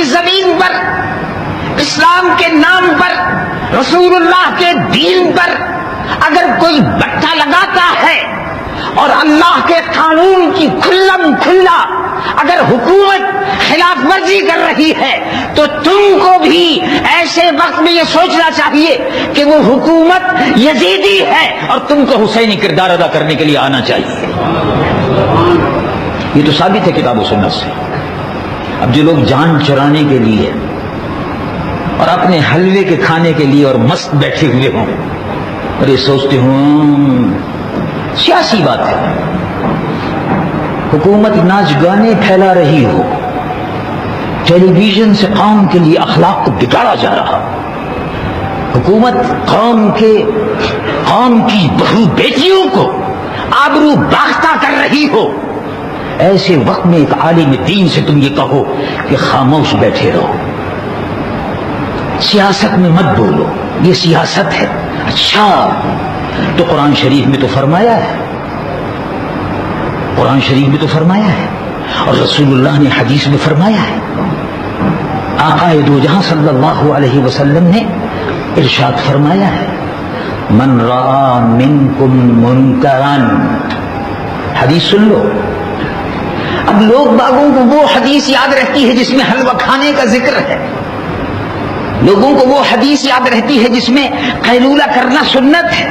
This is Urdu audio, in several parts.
کی زمین پر اسلام کے نام پر رسول اللہ کے دین پر اگر کوئی بٹھا لگاتا ہے اور اللہ کے قانون کی کھلم کھلا اگر حکومت خلاف ورزی کر رہی ہے تو تم کو بھی ایسے وقت میں یہ سوچنا چاہیے کہ وہ حکومت یزیدی ہے اور تم کو حسینی کردار ادا کرنے کے لیے آنا چاہیے. یہ تو ثابت ہے کتاب و سنت سے. اب جو لوگ جان چرانے کے لیے اور اپنے حلوے کے کھانے کے لیے اور مست بیٹھے ہوئے ہوں اور یہ سوچتے ہوں سیاسی بات ہے، حکومت ناچ گانے پھیلا رہی ہو، ٹیلی ویژن سے قوم کے لیے اخلاق کو بگاڑا جا رہا، حکومت قوم کی بہو بیٹیوں کو آبرو باختہ کر رہی ہو، ایسے وقت میں ایک عالم دین سے تم یہ کہو کہ خاموش بیٹھے رہو، سیاست میں مت بولو، یہ سیاست ہے. اچھا تو قرآن شریف میں تو فرمایا ہے، قرآن شریف میں تو فرمایا ہے اور رسول اللہ نے حدیث میں فرمایا ہے. آقا دو جہاں صلی اللہ علیہ وسلم نے ارشاد فرمایا ہے من رأى منکم منکرا، حدیث سن لو. اب لوگ باغوں کو وہ حدیث یاد رہتی ہے جس میں حلوہ کھانے کا ذکر ہے، لوگوں کو وہ حدیث یاد رہتی ہے جس میں قیلولہ کرنا سنت ہے،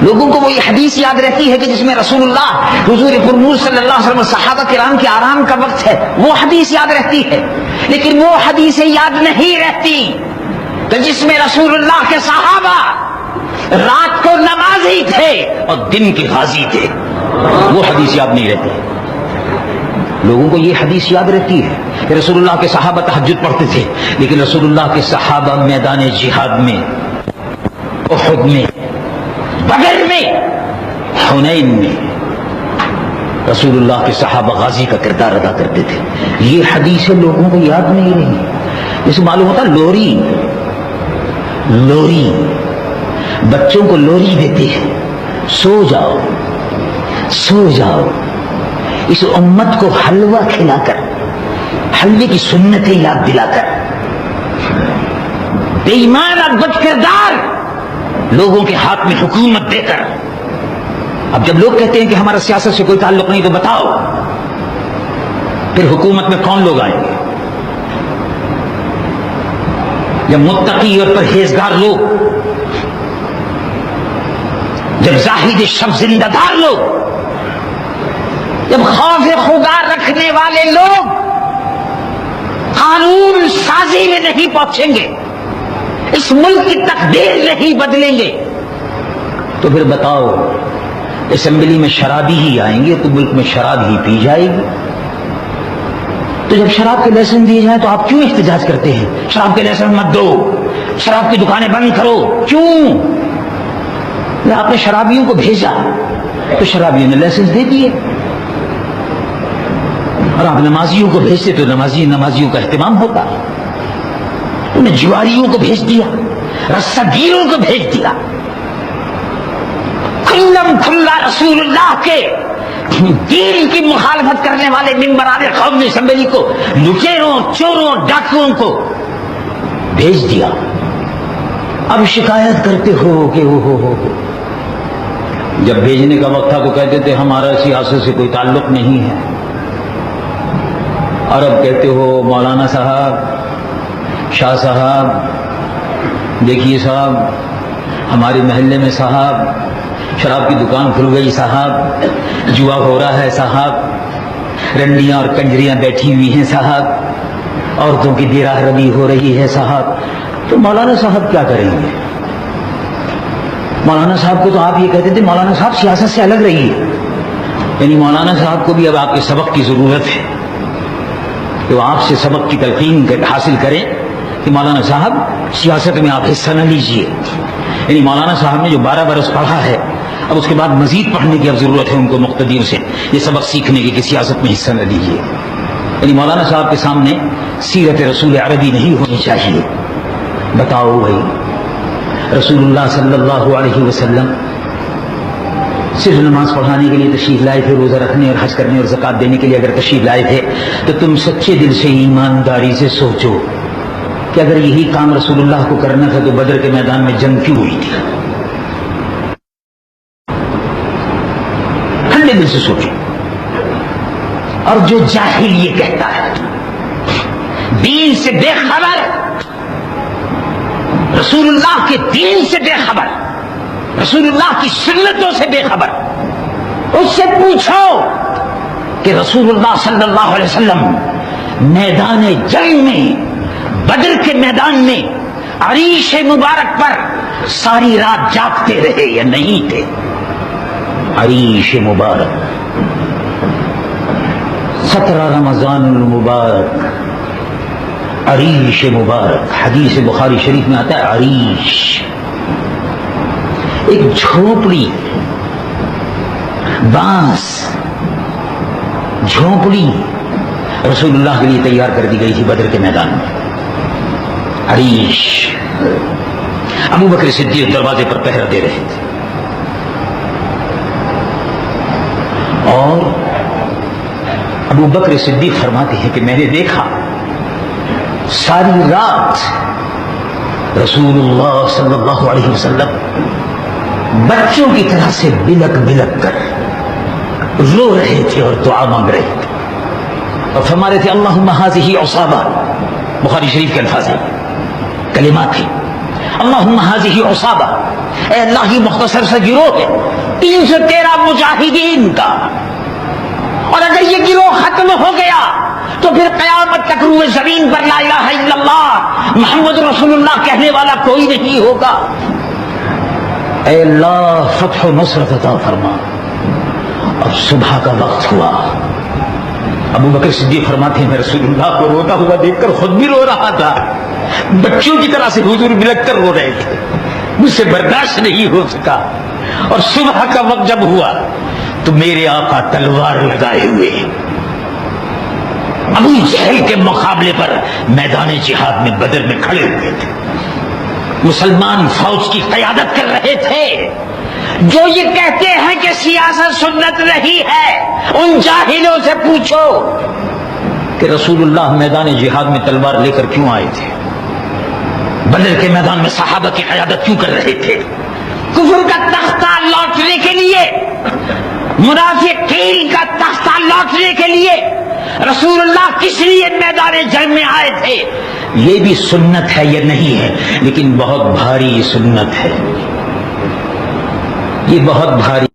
لوگوں کو وہ یہ حدیث یاد رہتی ہے کہ جس میں رسول اللہ حضور پرنور صلی اللہ علیہ وسلم صحابہ کرام کے آرام کا وقت ہے، وہ حدیث یاد رہتی ہے. لیکن وہ حدیثیں یاد نہیں رہتی کہ جس میں رسول اللہ کے صحابہ رات کو نمازی تھے اور دن کے غازی تھے، وہ حدیث یاد نہیں رہتی. لوگوں کو یہ حدیث یاد رہتی ہے کہ رسول اللہ کے صحابہ تہجد پڑھتے تھے، لیکن رسول اللہ کے صحابہ میدان جہاد میں، احد میں، بدر میں، حنین میں رسول اللہ کے صحابہ غازی کا کردار ادا کرتے تھے. یہ حدیثیں لوگوں کو یاد نہیں رہی. اسے معلوم ہوتا لوری بچوں کو لوری دیتے ہیں، سو جاؤ سو جاؤ. اس امت کو حلوہ کھلا کر، حلوے کی سنتیں یاد دلا کر، بے ایمان اور بد کردار لوگوں کے ہاتھ میں حکومت دے کر. اب جب لوگ کہتے ہیں کہ ہمارا سیاست سے کوئی تعلق نہیں تو بتاؤ پھر حکومت میں کون لوگ آئیں گے؟ جب متقی اور پرہیزگار لوگ، جب زاہد شب زندہ دار لوگ، جب خوف خدا رکھنے والے لوگ قانون سازی میں نہیں پہنچیں گے، اس ملک کی تقدیر نہیں بدلیں گے، تو پھر بتاؤ اسمبلی میں شرابی ہی آئیں گے تو ملک میں شراب ہی پی جائے گی. تو جب شراب کے لائسنس دیے جائیں تو آپ کیوں احتجاج کرتے ہیں؟ شراب کے لائسنس مت دو، شراب کی دکانیں بند کرو. کیوں؟ آپ نے شرابیوں کو بھیجا تو شرابیوں نے لائسنس دے دیے، اور آپ نمازیوں کو بھیجتے تو نمازیوں کا اہتمام ہوتا. انہیں جواریوں کو بھیج دیا، رسہ گیروں کو بھیج دیا. کھلم کھلا رسول اللہ کے دین کی مخالفت کرنے والے ممبران قوم نے اسمبلی کو لٹیروں، چوروں، ڈاکوؤں کو بھیج دیا. اب شکایت کرتے ہو کہ ہو جب بھیجنے کا وقت تھا تو کہتے تھے ہمارا سیاست سے کوئی تعلق نہیں ہے، اور اب کہتے ہو مولانا صاحب، شاہ صاحب، دیکھیے صاحب ہمارے محلے میں صاحب شراب کی دکان کھل گئی صاحب، جوا ہو رہا ہے صاحب، رنڈیاں اور کنجریاں بیٹھی ہوئی ہیں صاحب، عورتوں کی دیراہ ربی ہو رہی ہے صاحب. تو مولانا صاحب کیا کریں گے؟ مولانا صاحب کو تو آپ یہ کہتے تھے مولانا صاحب سیاست سے الگ رہیے، یعنی مولانا صاحب کو بھی اب آپ کے سبق کی ضرورت ہے کہ وہ آپ سے سبق کی تلقین حاصل کریں کہ مولانا صاحب سیاست میں آپ حصہ نہ لیجیے. یعنی مولانا صاحب نے جو 12 برس پڑھا ہے اب اس کے بعد مزید پڑھنے کی اب ضرورت ہے ان کو مقتدیوں سے یہ سبق سیکھنے کی کہ سیاست میں حصہ نہ لیجیے. یعنی مولانا صاحب کے سامنے سیرت رسول عربی نہیں ہونی چاہیے. بتاؤ بھائی رسول اللہ صلی اللہ علیہ وسلم صرف نماز پڑھانے کے لیے تشریف لائے تھے، روزہ رکھنے اور حج کرنے اور زکات دینے کے لیے اگر تشریف لائے تھے تو تم سچے دل سے ایمانداری سے سوچو کہ اگر یہی کام رسول اللہ کو کرنا تھا تو بدر کے میدان میں جنگ کیوں ہوئی تھی؟ ٹھنڈے دل سے سوچو. اور جو جاہل یہ کہتا ہے دین سے بے خبر، رسول اللہ کے دین سے بے خبر، رسول اللہ کی سنتوں سے بے خبر، اس سے پوچھو کہ رسول اللہ صلی اللہ علیہ وسلم میدان جنگ میں، بدر کے میدان میں عریش مبارک پر ساری رات جاگتے رہے یا نہیں تھے؟ عریش مبارک 17 رمضان المبارک، عریش مبارک، حدیث بخاری شریف میں آتا ہے عریش، ایک جھونپڑی، بانس جھونپڑی رسول اللہ کے لیے تیار کر دی گئی تھی بدر کے میدان میں. عریش. ابو بکر صدیق دروازے پر پہرہ دے رہے تھے اور ابو بکر صدیق فرماتے ہیں کہ میں نے دیکھا ساری رات رسول اللہ صلی اللہ علیہ وسلم بچوں کی طرح سے بلک بلک کر رو رہے تھے اور دعا مانگ رہے تھے اور فرما رہے تھے اللہم ھذہ عصابہ. بخاری شریف کے الفاظ ہیں، کلمات ہیں، اللہم ھذہ عصابہ، اے اللہ یہ مختصر سا گروہ ہے 313 مجاہدین کا، اور اگر یہ گروہ ختم ہو گیا تو پھر قیامت تک روئے زمین پر لا الہ الا اللہ محمد رسول اللہ کہنے والا کوئی نہیں ہوگا. اے اللہ فتح و نصرت عطا فرما. اور صبح کا وقت ہوا. ابو بکر صدیق فرماتے ہیں میں رسول اللہ کو روتا ہوا دیکھ کر خود بھی رو رہا تھا، بچوں کی طرح سے حضور بلک کر رو رہے تھے، مجھ سے برداشت نہیں ہو سکا. اور صبح کا وقت جب ہوا تو میرے آقا تلوار لگائے ہوئے ابو جہل کے مقابلے پر میدان جہاد میں بدر میں کھڑے ہوئے تھے، مسلمان فوج کی قیادت کر رہے تھے. جو یہ کہتے ہیں کہ سیاست سنت نہیں ہے، ان جاہلوں سے پوچھو کہ رسول اللہ میدان جہاد میں تلوار لے کر کیوں آئے تھے؟ بدر کے میدان میں صحابہ کی قیادت کیوں کر رہے تھے؟ کفر کا تختہ لوٹنے کے لیے، منافقین کا تختہ لوٹنے کے لیے رسول اللہ کس لیے میدان جنگ میں آئے تھے؟ یہ بھی سنت ہے یہ نہیں ہے، لیکن بہت بھاری سنت ہے، یہ بہت بھاری